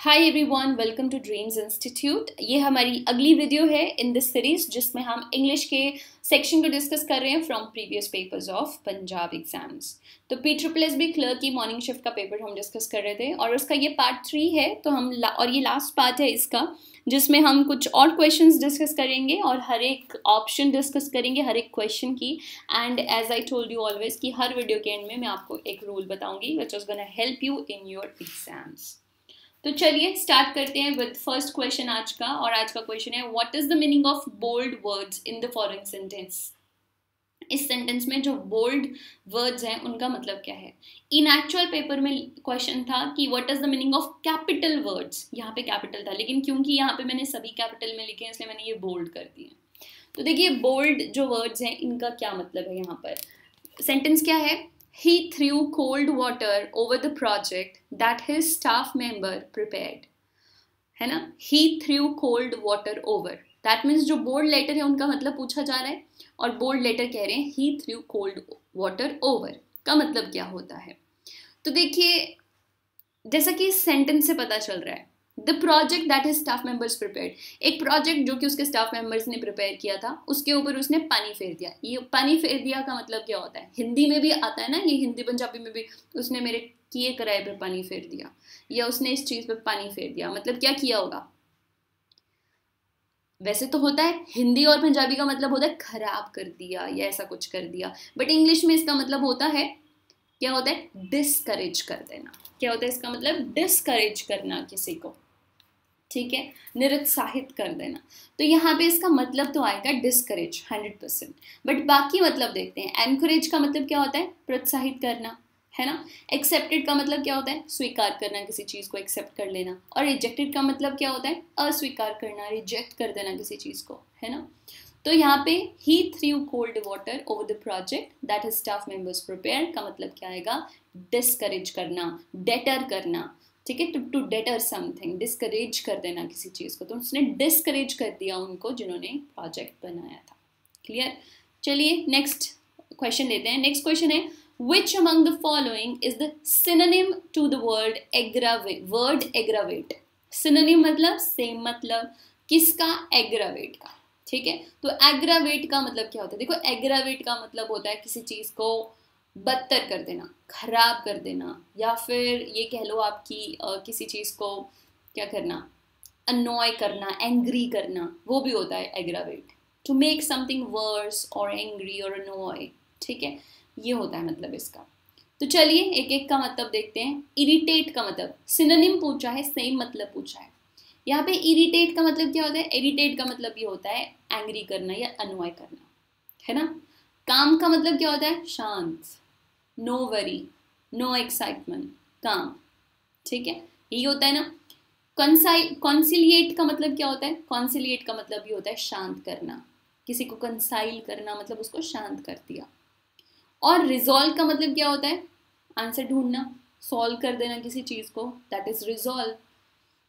Hi everyone, welcome to Dreams Institute. ये हमारी अगली वीडियो है इन दिस सीरीज जिसमें हम इंग्लिश के सेक्शन को डिस्कस कर रहे हैं from previous papers of Punjab exams. तो PSSB क्लर्क की मॉर्निंग शिफ्ट का पेपर हम डिस्कस कर रहे थे और उसका ये पार्ट 3 है। तो हम और ये लास्ट पार्ट है इसका, जिसमें हम कुछ और क्वेश्चंस डिस्कस करेंगे और हर एक ऑप्शन डिस्कस करेंगे हर एक क्वेश्चन की। And as I told you always कि हर वीडियो के एंड में मैं आपको एक रूल बताऊंगी which is gonna help you in your exams. तो चलिए स्टार्ट करते हैं विद फर्स्ट क्वेश्चन आज का। और आज का क्वेश्चन है, what is the meaning of bold words in the following sentence. इस सेंटेंस में जो बोल्ड वर्ड्स हैं उनका मतलब क्या है। इन एक्चुअल पेपर में क्वेश्चन था कि what is the meaning of capital words. यहाँ पे कैपिटल था, लेकिन क्योंकि यहाँ पे मैंने सभी कैपिटल में लिखे हैं इसलिए मैंने ये बोल्ड कर दिए। तो देखिए बोल्ड जो वर्ड्स हैं इनका क्या मतलब है। यहाँ पर सेंटेंस क्या है, He threw cold water over the project that his staff member prepared. है ना, he threw cold water over. That means जो bold letter है उनका मतलब पूछा जा रहा है और bold letter कह रहे हैं he threw cold water over का मतलब क्या होता है। तो देखिए जैसा कि इस सेंटेंस से पता चल रहा है, the project that his staff members prepared, एक प्रोजेक्ट जो कि उसके स्टाफ मेंबर्स ने प्रिपेयर किया था उसके ऊपर उसने पानी फेर दिया। ये पानी फेर दिया का मतलब क्या होता है, हिंदी में भी आता है ना, ये हिंदी पंजाबी में भी, उसने मेरे किए कराए पे पानी फेर दिया या उसने इस चीज पे पानी फेर दिया, मतलब क्या किया होगा। वैसे तो होता है हिंदी और पंजाबी का मतलब होता है खराब कर दिया या ऐसा कुछ कर दिया, बट इंग्लिश में इसका मतलब होता है, क्या होता है, डिस्करेज कर देना। क्या होता है इसका मतलब, डिस्करेज करना किसी को, ठीक है, निरुत्साहित कर देना। तो यहाँ पे इसका मतलब तो आएगा डिस्करेज 100%। बट बाकी मतलब देखते हैं। एनकरेज का मतलब क्या होता है, प्रोत्साहित करना, है ना। एक्सेप्टेड का मतलब क्या होता है, स्वीकार करना, किसी चीज को एक्सेप्ट कर लेना। और रिजेक्टेड का मतलब क्या होता है, अस्वीकार करना, रिजेक्ट कर देना किसी चीज को, है ना। तो यहाँ पे he threw cold water over the project that his staff members prepared का मतलब क्या आएगा, डिस्करेज करना, डेटर करना, ठीक है। टू डेटर समथिंग, डिस्करेज कर देना किसी चीज को। तो उसने डिस्करेज कर दिया उनको जिन्होंने प्रोजेक्ट बनाया था। क्लियर। चलिए नेक्स्ट क्वेश्चन लेते हैं। नेक्स्ट क्वेश्चन है, which among the following is the synonym to the word aggravate, word aggravate। synonym मतलब सेम मतलब, किसका, एग्रावेट का, ठीक है। तो एग्रावेट का मतलब क्या होता है, देखो एग्रावेट का मतलब होता है किसी चीज को बदतर कर देना, खराब कर देना, या फिर ये कह लो आपकी किसी चीज को क्या करना, अनॉय करना, एंग्री करना, वो भी होता है aggravate. To make something worse और एंग्री और अनॉय, ठीक है, ये होता है मतलब इसका। तो चलिए एक एक का मतलब देखते हैं। इरिटेट का मतलब, सिनोनिम पूछा है, सेम मतलब पूछा है। यहाँ पे इरिटेट का मतलब क्या होता है, इरिटेट का मतलब ये होता है एंग्री करना या अनॉय करना, है ना। काम का मतलब क्या होता है, शांत, नो वरी, नो एक्साइटमेंट, काम, ठीक है, यही होता है ना। कॉन्सिलिएट का मतलब क्या होता है, कॉन्सिलिएट का मतलब ये होता है शांत करना, किसी को कंसाइल करना, मतलब उसको शांत कर दिया। और रिजॉल्व का मतलब क्या होता है, आंसर ढूंढना, सॉल्व कर देना किसी चीज को, दैट इज रिजॉल्व।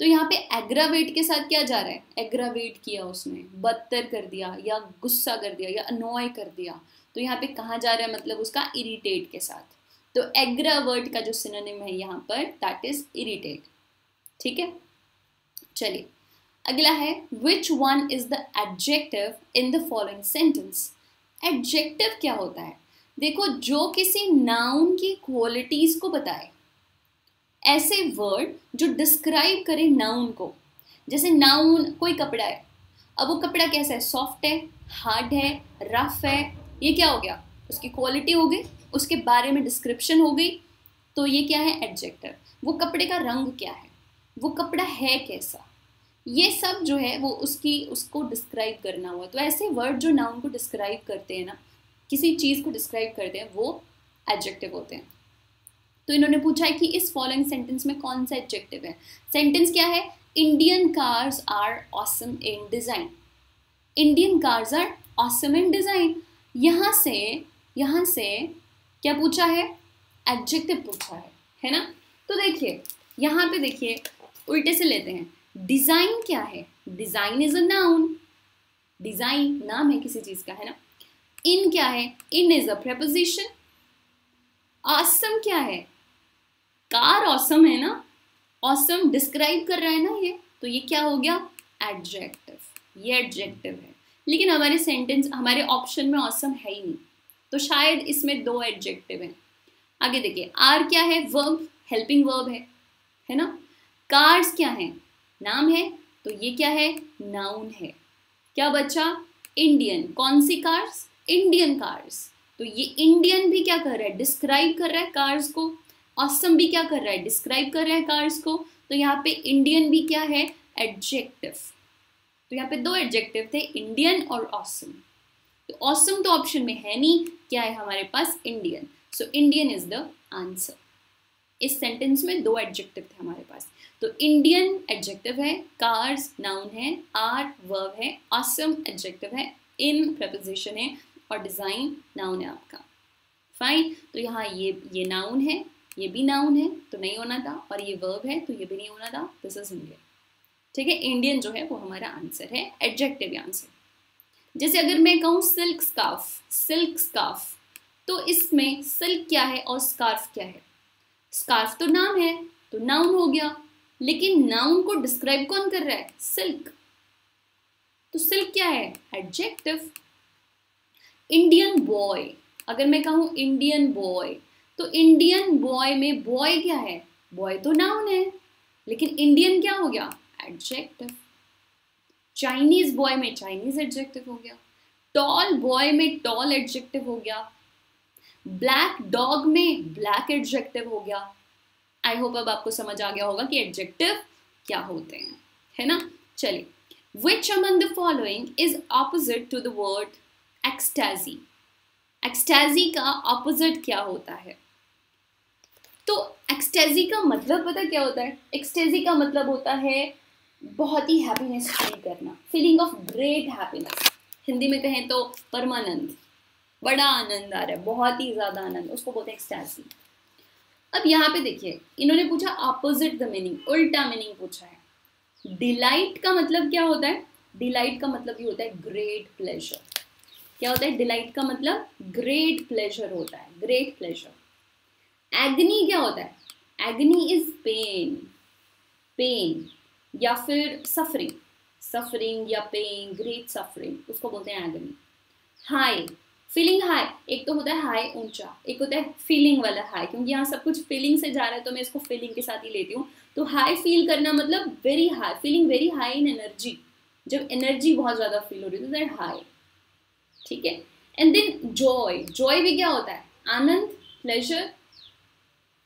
तो यहाँ पे एग्रावेट के साथ क्या जा रहा है, एग्रावेट किया उसने, बदतर कर दिया या गुस्सा कर दिया या अनॉय कर दिया। तो यहाँ पे कहाँ जा रहा है, मतलब उसका इरिटेट के साथ। तो एग्रावर्ट का जो सिनोनिम है यहाँ पर, दैट इज इरिटेट, ठीक है। चलिए अगला है, which one is the adjective in the following sentence. Adjective क्या होता है, देखो जो किसी नाउन की क्वालिटीज को बताए, ऐसे वर्ड जो डिस्क्राइब करे नाउन को। जैसे नाउन कोई कपड़ा है, अब वो कपड़ा कैसा है, सॉफ्ट है, हार्ड है, रफ है, ये क्या हो गया, उसकी क्वालिटी हो गई, उसके बारे में डिस्क्रिप्शन हो गई। तो ये क्या है, एडजेक्टिव। वो कपड़े का रंग क्या है, वो कपड़ा है कैसा, ये सब जो है वो उसको डिस्क्राइब करना हुआ। तो ऐसे वर्ड जो नाउन को डिस्क्राइब करते हैं ना, किसी चीज़ को डिस्क्राइब करते हैं, वो एडजेक्टिव होते हैं। तो इन्होंने पूछा है कि इस फॉलोइंग सेंटेंस में कौन सा एडजेक्टिव है। सेंटेंस क्या है, Indian cars are awesome in design. Indian cars are awesome in design. यहाँ से क्या पूछा है, एडजेक्टिव पूछा है ना। तो देखिए यहाँ पे देखिए उल्टे से लेते हैं। डिजाइन क्या है, design is a noun, design नाम है किसी चीज का, है ना। इन क्या है, इन इज अ प्रेपोजिशन। ऑसम क्या है, कार ऑसम है ना, ऑसम डिस्क्राइब कर रहा है ना ये, तो ये क्या हो गया, एडजेक्टिव, ये एडजेक्टिव है। लेकिन हमारे सेंटेंस, हमारे ऑप्शन में ऑसम है ही नहीं, तो शायद इसमें 2 एडजेक्टिव हैं। आगे देखिए, आर क्या है, वर्ब, हेल्पिंग वर्ब है ना। कार्स क्या है, नाम है, तो ये क्या है, नाउन है। क्या बचा, इंडियन, कौन सी कार्स, इंडियन कार्स, तो ये इंडियन भी क्या कर रहा है, डिस्क्राइब कर रहा है कार्स को। ऑसम भी क्या कर रहा है, डिस्क्राइब कर रहा है कार्स को, तो यहाँ पे इंडियन भी क्या है, एडजेक्टिव। तो यहाँ पे 2 एडजेक्टिव थे, इंडियन और ऑसम। तो ऑसम तो ऑप्शन में है नहीं, क्या है हमारे पास, Indian. So Indian is the answer. इस सेंटेंस में 2 एडजेक्टिव थे हमारे पास, तो इंडियन एडजेक्टिव है, कार्स नाउन है, आर वर्ब है, ऑसम एडजेक्टिव है, इन प्रपोजिशन है, और डिजाइन नाउन है आपका। फाइन, तो यहाँ ये नाउन है, ये भी नाउन है, तो नहीं होना था, और ये वर्ब है, तो ये भी नहीं होना था। This is Indian. ठीक है, इंडियन जो है वो हमारा आंसर है, एडजेक्टिव आंसर। जैसे अगर मैं कहूँ सिल्क स्कार्फ, सिल्क स्कार्फ, तो इसमें सिल्क क्या है और स्कार्फ क्या है। स्कार्फ तो नाम है, तो नाउन हो गया, लेकिन नाउन को डिस्क्राइब कौन कर रहा है, सिल्क, तो सिल्क क्या है, एडजेक्टिव। इंडियन बॉय, अगर मैं कहूँ इंडियन बॉय, तो इंडियन बॉय में बॉय क्या है, बॉय तो नाउन है, लेकिन इंडियन क्या हो गया, एडजेक्टिव। चाइनीज बॉय में चाइनीज एडजेक्टिव हो गया, टॉल बॉय में टॉल एडजेक्टिव हो गया, ब्लैक डॉग में ब्लैक एडजेक्टिव हो गया। आई होप अब आपको समझ आ गया होगा कि एडजेक्टिव क्या होते हैं, है ना। चलिए, which among the following is opposite to the word ecstasy? ecstasy का opposite क्या होता है, तो ecstasy का मतलब पता क्या होता है, ecstasy का मतलब होता है बहुत ही हैप्पीनेस फील करना, feeling of great happiness. Hindi में कहें तो परमानंद, बड़ा आनंद आ रहा है, बहुत ही ज्यादा आनंद, उसको बोलते हैं एक्सटैसी। अब यहाँ पे देखिए, इन्होंने पूछा ऑपोजिट द मीनिंग, उल्टा मीनिंग पूछा है। डिलाइट का मतलब क्या होता है, डिलाइट का मतलब ये होता है ग्रेट प्लेजर। क्या होता है, डिलाइट का मतलब ग्रेट प्लेजर होता है, ग्रेट प्लेजर। एग्नी क्या होता है, एग्नी इज पेन, पेन या फिर सफरिंग, सफरिंग या पेन, ग्रेट सफरिंग, उसको बोलते हैं एग्नी। हाई, फीलिंग हाई, एक तो होता है हाई ऊंचा, एक होता है फीलिंग वाला हाई, क्योंकि यहाँ सब कुछ फीलिंग से जा रहा है तो मैं इसको फीलिंग के साथ ही लेती हूँ। तो हाई फील करना मतलब very high, feeling very high in energy, जब एनर्जी बहुत ज्यादा फील हो रही है तो दैट हाई। ठीक है, एंड देन जॉय, जॉय भी क्या होता है, आनंद, प्लेजर।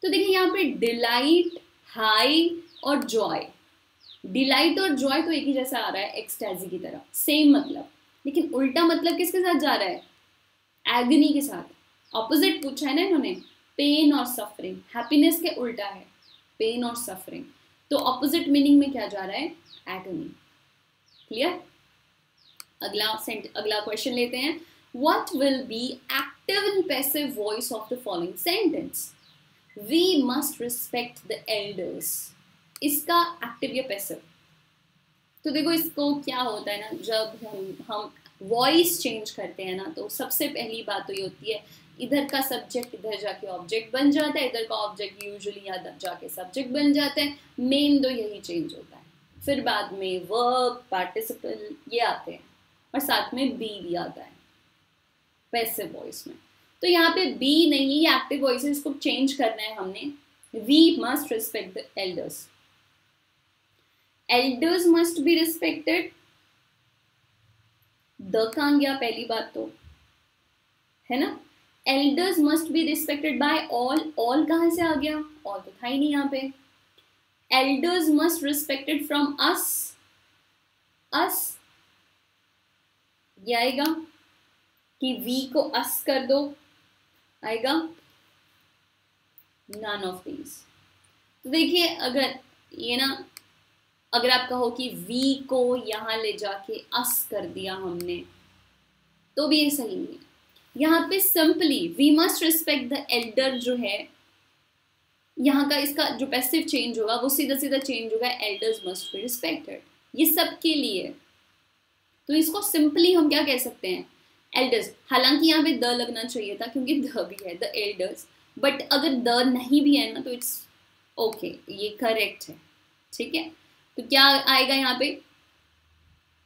तो देखिए यहाँ पे डिलाइट, हाई और जॉय, डिलाइट और जॉय तो एक ही जैसा आ रहा है, एक्सटैजी की तरह, सेम मतलब, लेकिन उल्टा मतलब किसके साथ जा रहा है, एगनी के साथ। ऑपोजिट पूछा है ना इन्होंने, पेन और सफरिंग, हैप्पीनेस के उल्टा है पेन और सफरिंग, तो ऑपोजिट मीनिंग में क्या जा रहा है, एगनी। क्लियर। अगला क्वेश्चन लेते हैं, what will be active and passive voice of the following sentence, we must respect the elders, इसका एक्टिव या पैसिव। तो देखो इसको क्या होता है ना, जब हम वॉइस चेंज करते हैं ना, तो सबसे पहली बात तो ये होती है, इधर का सब्जेक्ट इधर जाके ऑब्जेक्ट बन जाता है, इधर का ऑब्जेक्ट यूजुअली यहाँ जाके सब्जेक्ट बन जाता है, मेन तो यही चेंज होता है। फिर बाद में वर्ब, पार्टिसिपल ये आते हैं, और साथ में बी भी आता है पैसिव वॉइस में। तो यहाँ पे बी नहीं, ये एक्टिव वॉइस है, इसको चेंज करना है हमने, we must respect the elders, elders must be respected, the कहाँ गया पहली बात तो, है ना। Elders must be respected by all, all कहाँ से आ गया, ऑल तो था ही नहीं यहाँ पे। Elders must respected from us, us ये आएगा कि वी को अस कर दो, आएगा नन ऑफ दीज। तो देखिए अगर ये ना, अगर आप कहो कि वी को यहाँ ले जाके अस कर दिया हमने, तो भी ये सही नहीं है। यहाँ पे simply we must respect the elder जो है, यहाँ का इसका जो पैसिव चेंज होगा वो सीधा सीधा चेंज होगा, एल्डर्स मस्ट बी रिस्पेक्टेड, ये सबके लिए। तो इसको सिंपली हम क्या कह सकते हैं, एल्डर्स। हालांकि यहाँ पे द लगना चाहिए था क्योंकि द भी है, द एल्डर्स, बट अगर द नहीं भी है ना तो इट्स ओके, ये करेक्ट है, ठीक है। तो क्या आएगा यहाँ पे,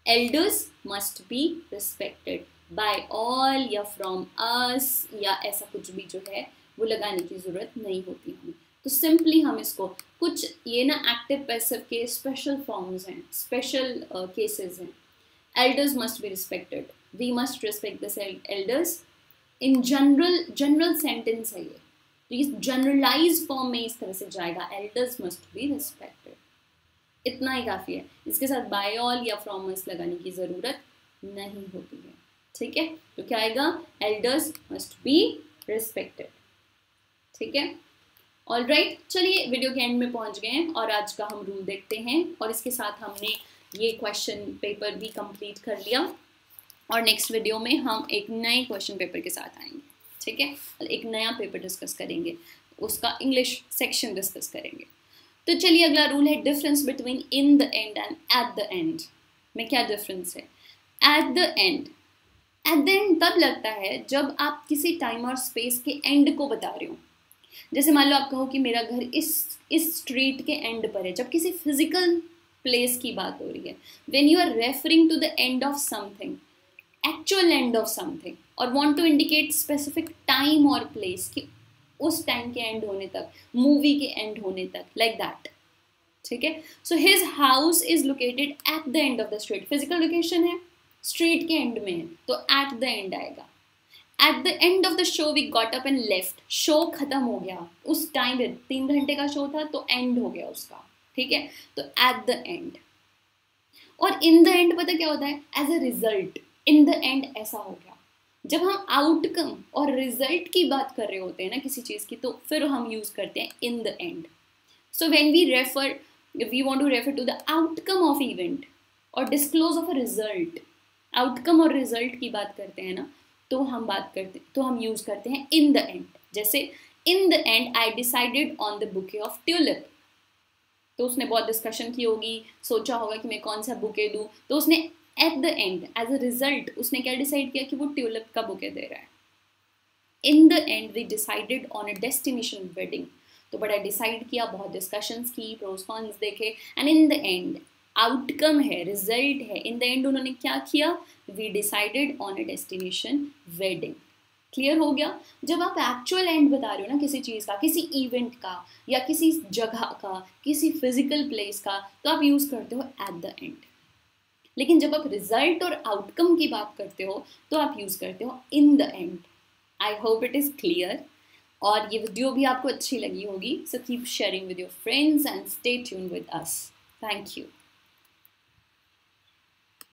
elders must be respected by all या फ्रॉम अस या ऐसा कुछ भी जो है वो लगाने की जरूरत नहीं होती हमें। तो सिंपली हम इसको कुछ ये ना एक्टिव पैसिव के स्पेशल फॉर्म्स हैं, स्पेशल केसेस हैं। Elders must be respected, we must respect this elders. In general sentence है ये, तो ये जनरलाइज फॉर्म में इस तरह से जाएगा, एल्डर्स मस्ट बी रिस्पेक्टेड। इतना ही काफ़ी है, इसके साथ बाय ऑल या फ्रॉम अस लगाने की ज़रूरत नहीं होती है, ठीक है। तो क्या आएगा, एल्डर्स मस्ट बी रिस्पेक्टेड, ठीक है। ऑल राइट, चलिए वीडियो के एंड में पहुंच गए हैं और आज का हम रूल देखते हैं, और इसके साथ हमने ये क्वेश्चन पेपर भी कंप्लीट कर लिया, और नेक्स्ट वीडियो में हम एक नए क्वेश्चन पेपर के साथ आएंगे, ठीक है। एक नया पेपर डिस्कस करेंगे, उसका इंग्लिश सेक्शन डिस्कस करेंगे। तो चलिए अगला रूल है difference between in the and and eight the and में क्या डिफरेंस है। एट द एंड तब लगता है जब आप किसी टाइम और स्पेस के एंड को बता रहे हो। जैसे मान लो आप कहो कि मेरा घर इस स्ट्रीट के एंड पर है, जब किसी फिजिकल प्लेस की बात हो रही है। When you are referring to the end of something, actual end of something, और want to indicate specific time और प्लेस कि उस टाइम के एंड होने तक, मूवी के एंड होने तक, लाइक दैट, ठीक है। So his house is located at the end of the street, physical location है, स्ट्रीट के एंड में है, तो एट द एंड आएगा। At the end of the show we got up and left, show खत्म हो गया, उस टाइम 3 घंटे का शो था तो एंड हो गया उसका, ठीक है। तो एट द एंड। और इन द एंड पता क्या होता है, as a result, in the end ऐसा हो गया। जब हम आउटकम और रिजल्ट की बात कर रहे होते हैं ना किसी चीज़ की, तो फिर हम यूज़ करते हैं in the end. So when we want to refer to the outcome of event और disclose of a result, outcome और रिजल्ट की बात करते हैं ना, तो हम यूज़ करते हैं इन द एंड। जैसे in the end I decided on the bouquet of tulip, तो उसने बहुत डिस्कशन की होगी, सोचा होगा कि मैं कौन सा बुके दूँ, तो उसने at the end as a result उसने क्या डिसाइड किया कि वो ट्यूलिप का बुके दे रहा है। In the end we decided on a destination wedding, तो बड़ा डिसाइड किया, बहुत डिस्कशंस की, प्रोस कॉन्स देखे, and in the end outcome है, रिजल्ट है, इन द एंड उन्होंने क्या किया, we decided on a destination wedding. Clear हो गया। जब आप एक्चुअल एंड बता रहे हो ना किसी चीज़ का, किसी इवेंट का या किसी जगह का, किसी फिजिकल प्लेस का, तो आप यूज़ करते हो एट द एंड। लेकिन जब आप रिजल्ट और आउटकम की बात करते हो तो आप यूज़ करते हो इन the end. I hope it is clear, और ये वीडियो भी आपको अच्छी लगी होगी। So keep sharing with your friends and stay tune with us. Thank you.